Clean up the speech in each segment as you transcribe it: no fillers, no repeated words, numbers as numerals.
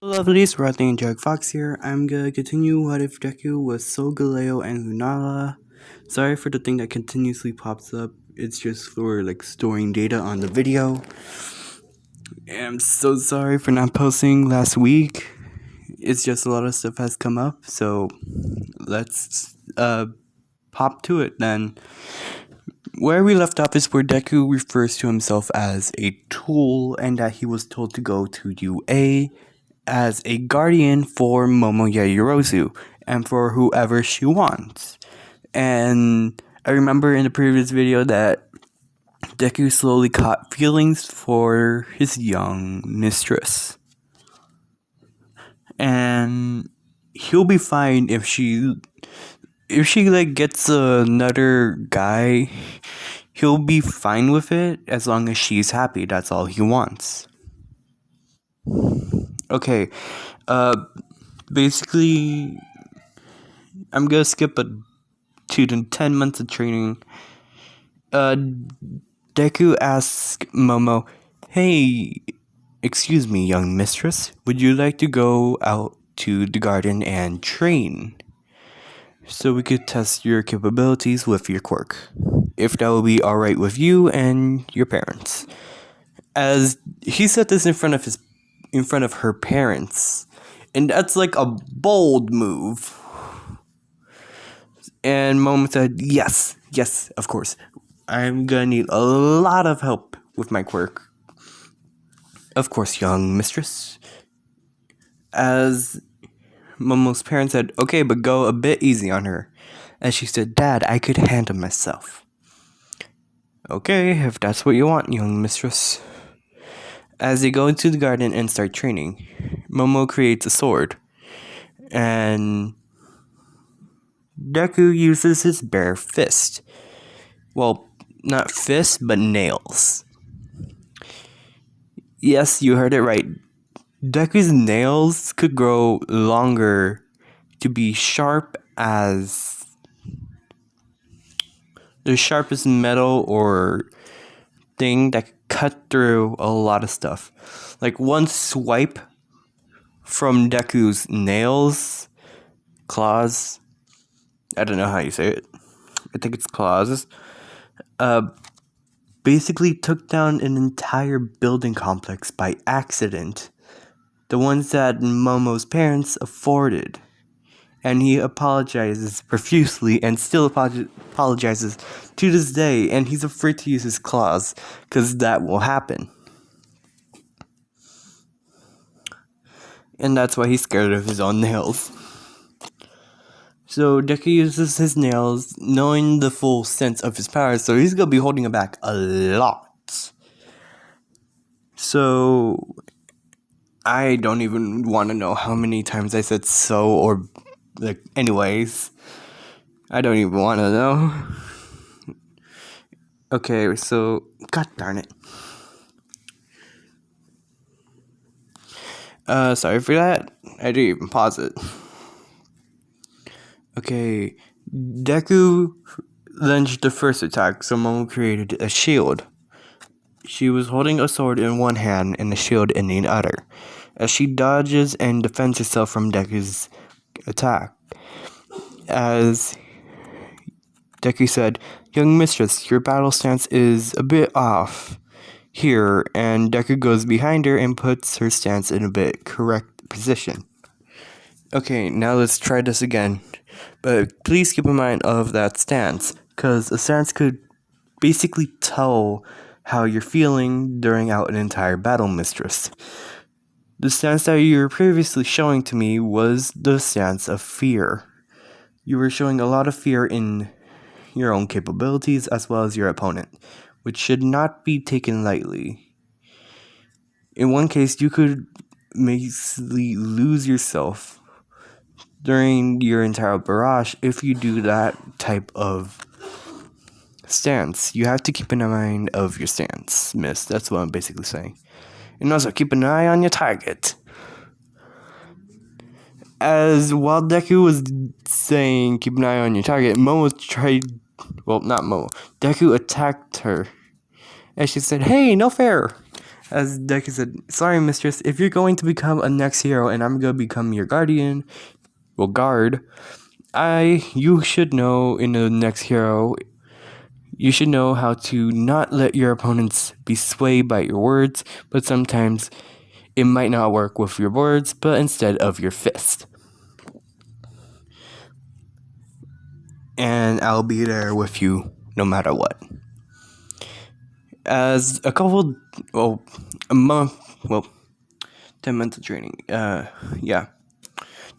Lovelies, Rodney and Jack Fox here. I'm gonna continue What If Deku with solgaleo and lunala. Sorry for the thing that continuously pops up. It's just for storing data on the video. I'm so sorry for not posting last week. It's just a lot of stuff has come up, so let's pop to it then. Where we left off is where Deku refers to himself as a tool and that he was told to go to UA as a guardian for Momo Yaoyorozu and for whoever she wants. And I remember in the previous video that Deku slowly caught feelings for his young mistress. And he'll be fine if she gets another guy. He'll be fine with it as long as she's happy. That's all he wants. Okay, basically, I'm gonna skip to the 10 months of training. Deku asks Momo, "Hey, excuse me, young mistress, would you like to go out to the garden and train? So we could test your capabilities with your quirk. If that will be alright with you and your parents." As he said this in front of her parents. And that's like a bold move. And Momo said, yes, of course. I'm gonna need a lot of help with my quirk. Of course, young mistress. As Momo's parents said, okay, but go a bit easy on her. As she said, Dad, I could handle myself. Okay, if that's what you want, young mistress. As they go into the garden and start training, Momo creates a sword, and Deku uses his bare fist. Well, not fist, but nails. Yes, you heard it right. Deku's nails could grow longer to be sharp as the sharpest metal or thing that could cut through a lot of stuff. Like one swipe from Deku's nails, claws, I don't know how you say it. I think it's claws. Basically took down an entire building complex by accident. The ones that Momo's parents afforded. And he apologizes profusely and still apologizes to this day. And he's afraid to use his claws because that will happen. And that's why he's scared of his own nails. So Deku uses his nails, knowing the full sense of his power, so he's gonna be holding it back a lot. So I don't even want to know how many times I said so or anyways. I don't even want to know. Okay, so god darn it. Sorry for that. I didn't even pause it. Okay, Deku launched the first attack, so Momo created a shield. She was holding a sword in one hand and a shield in the other, as she dodges and defends herself from Deku's attack. As Deku said, "Young mistress, your battle stance is a bit off here," and Deku goes behind her and puts her stance in a bit correct position. Okay, now let's try this again. But please keep in mind of that stance, because a stance could basically tell how you're feeling during out an entire battle, mistress. The stance that you were previously showing to me was the stance of fear. You were showing a lot of fear in your own capabilities as well as your opponent, which should not be taken lightly. In one case, you could basically lose yourself during your entire barrage if you do that type of stance. You have to keep in mind of your stance, miss. That's what I'm basically saying. And also keep an eye on your target. As while Deku was saying keep an eye on your target, Deku attacked her. And she said, "Hey, no fair." As Deku said, sorry, mistress, if you're going to become a next hero and I'm going to become your guardian, well, guard, you should know in the next hero, you should know how to not let your opponents be swayed by your words, but sometimes it might not work with your words, but instead of your fist. And I'll be there with you no matter what. As a month, 10 months of training, yeah.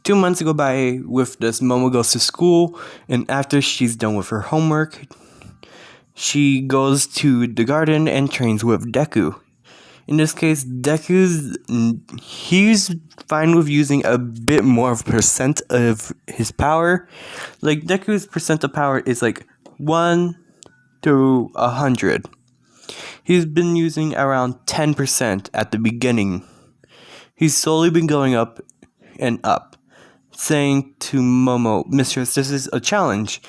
2 months go by with this. Momo goes to school, and after she's done with her homework, she goes to the garden and trains with Deku. In this case, he's fine with using a bit more of percent of his power. Like, Deku's percent of power is like 1 to 100. He's been using around 10% at the beginning. He's slowly been going up and up, saying to Momo, Mistress, this is a challenge.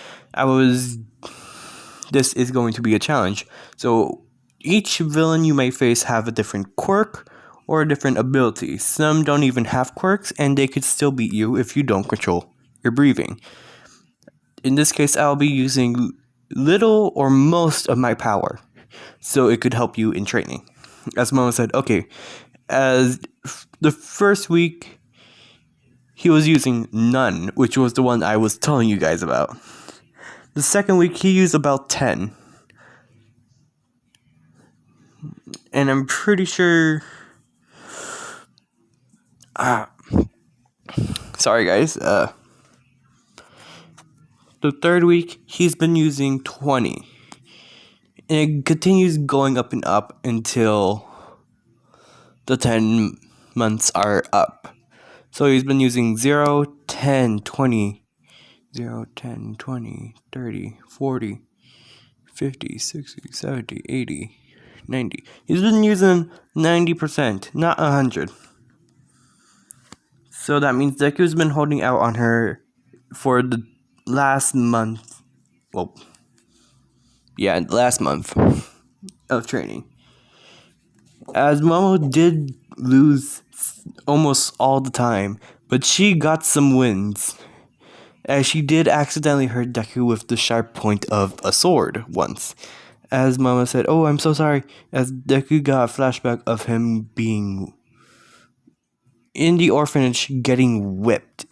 This is going to be a challenge. So each villain you may face have a different quirk or a different ability. Some don't even have quirks, and they could still beat you if you don't control your breathing. In this case, I'll be using little or most of my power, so it could help you in training. As Momo said, okay, as the first week, he was using none, which was the one I was telling you guys about. The second week, he used about 10. And I'm pretty sure... sorry, guys. The third week, he's been using 20. And it continues going up and up until the 10 months are up. So he's been using 0, 10, 20, 0, 10, 20, 30, 40, 50, 60, 70, 80, 90. He's been using 90%, not 100. So that means Deku's been holding out on her for the last month. Last month of training. As Momo did lose almost all the time, but she got some wins, as she did accidentally hurt Deku with the sharp point of a sword once. As Momo said, oh, I'm so sorry, as Deku got a flashback of him being in the orphanage getting whipped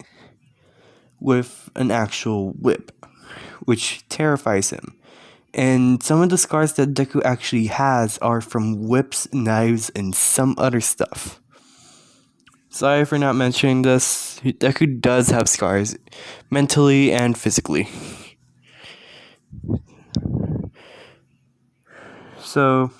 with an actual whip, which terrifies him. And some of the scars that Deku actually has are from whips, knives, and some other stuff. Sorry for not mentioning this. Deku does have scars, mentally and physically. So,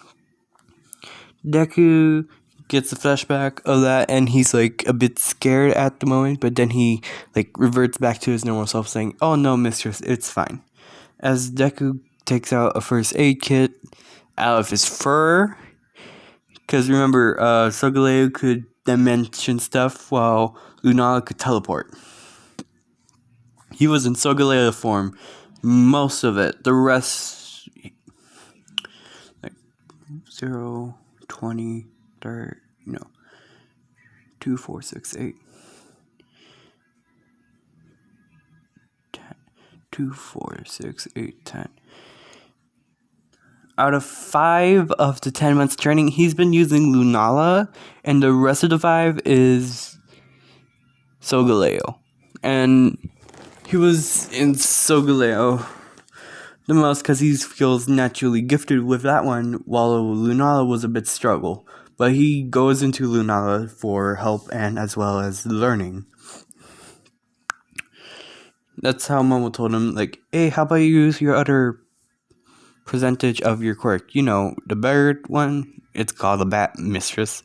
Deku gets a flashback of that, and he's like a bit scared at the moment, but then he like reverts back to his normal self, saying, oh no, mistress, it's fine. As Deku takes out a first aid kit out of his fur, because remember, solgaleo could dimension stuff while Lunala could teleport. He was in solgaleo form most of it. The rest, like 0, 20, 30, 2, 4, 6, 8, 10, 2, 4, 6, 8, 10. Out of 5 of the 10 months training, he's been using Lunala, and the rest of the 5 is solgaleo. And he was in solgaleo the most because he feels naturally gifted with that one, while Lunala was a bit struggle. But he goes into Lunala for help and as well as learning. That's how Momo told him, like, hey, how about you use your other percentage of your quirk? The bird one, it's called a bat, mistress.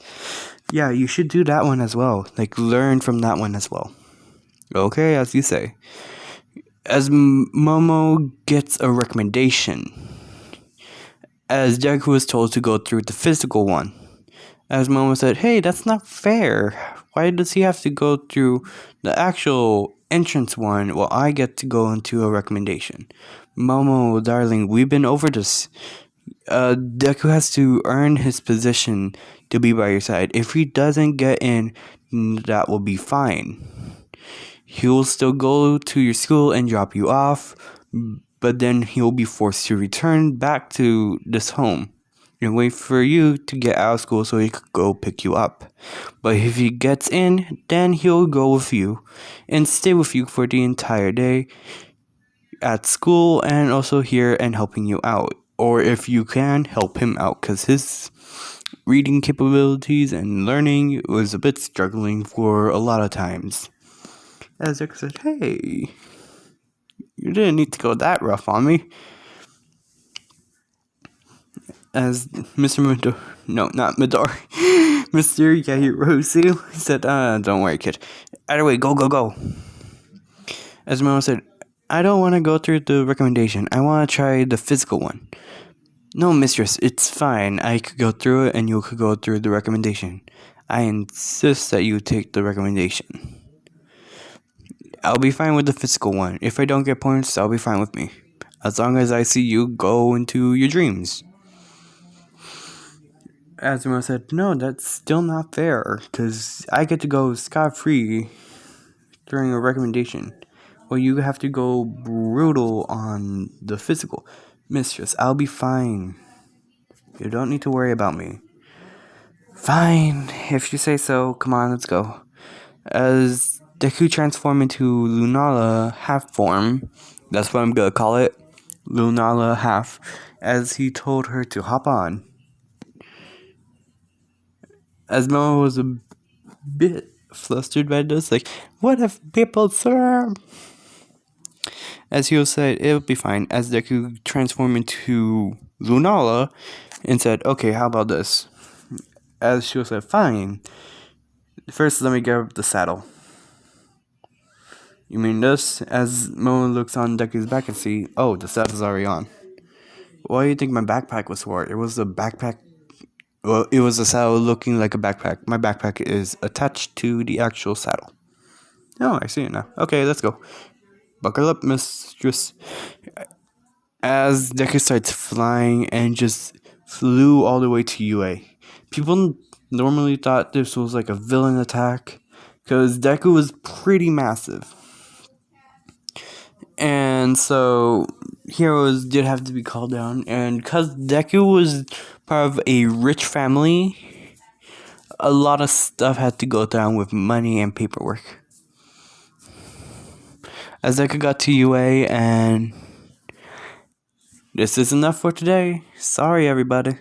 Yeah, you should do that one as well. Like, learn from that one as well. Okay, as you say. As Momo gets a recommendation, as Deku was told to go through the physical one. As Momo said, hey, that's not fair. Why does he have to go through the actual entrance one while I get to go into a recommendation? Momo, darling, we've been over this. Deku has to earn his position to be by your side. If he doesn't get in, that will be fine. He will still go to your school and drop you off, but then he will be forced to return back to this home and wait for you to get out of school so he could go pick you up. But if he gets in, then he'll go with you and stay with you for the entire day at school and also here and helping you out. Or if you can, help him out because his reading capabilities and learning was a bit struggling for a lot of times. As Deku said, hey, you didn't need to go that rough on me. As Mr. Midori, no, not Midori, Mr. Yahirosu said, don't worry, kid. Either way, go, go, go. As Momo said, I don't want to go through the recommendation. I want to try the physical one. No, mistress, it's fine. I could go through it and you could go through the recommendation. I insist that you take the recommendation. I'll be fine with the physical one. If I don't get points, I'll be fine with me. As long as I see you go into your dreams. Azuma said, no, that's still not fair, because I get to go scot-free during a recommendation. Well, you have to go brutal on the physical. Mistress, I'll be fine. You don't need to worry about me. Fine, if you say so. Come on, let's go. As Deku transformed into Lunala half form, that's what I'm gonna call it, Lunala half, as he told her to hop on. As Momo was a bit flustered by this, like, what if people serve? As he said, it'll be fine, as Deku transformed into Lunala and said, okay, how about this? As she said, fine. First, let me grab the saddle. You mean this? As Momo looks on Deku's back and see, oh, the saddle's already on. Why do you think my backpack was for? It was a backpack. Well, it was a saddle looking like a backpack. My backpack is attached to the actual saddle. Oh, I see it now. Okay, let's go. Buckle up, mistress. As Deku starts flying and just flew all the way to UA. People normally thought this was like a villain attack because Deku was pretty massive. And so heroes did have to be called down. And because Deku was part of a rich family, a lot of stuff had to go down with money and paperwork. As Deku got to UA, and this is enough for today. Sorry, everybody.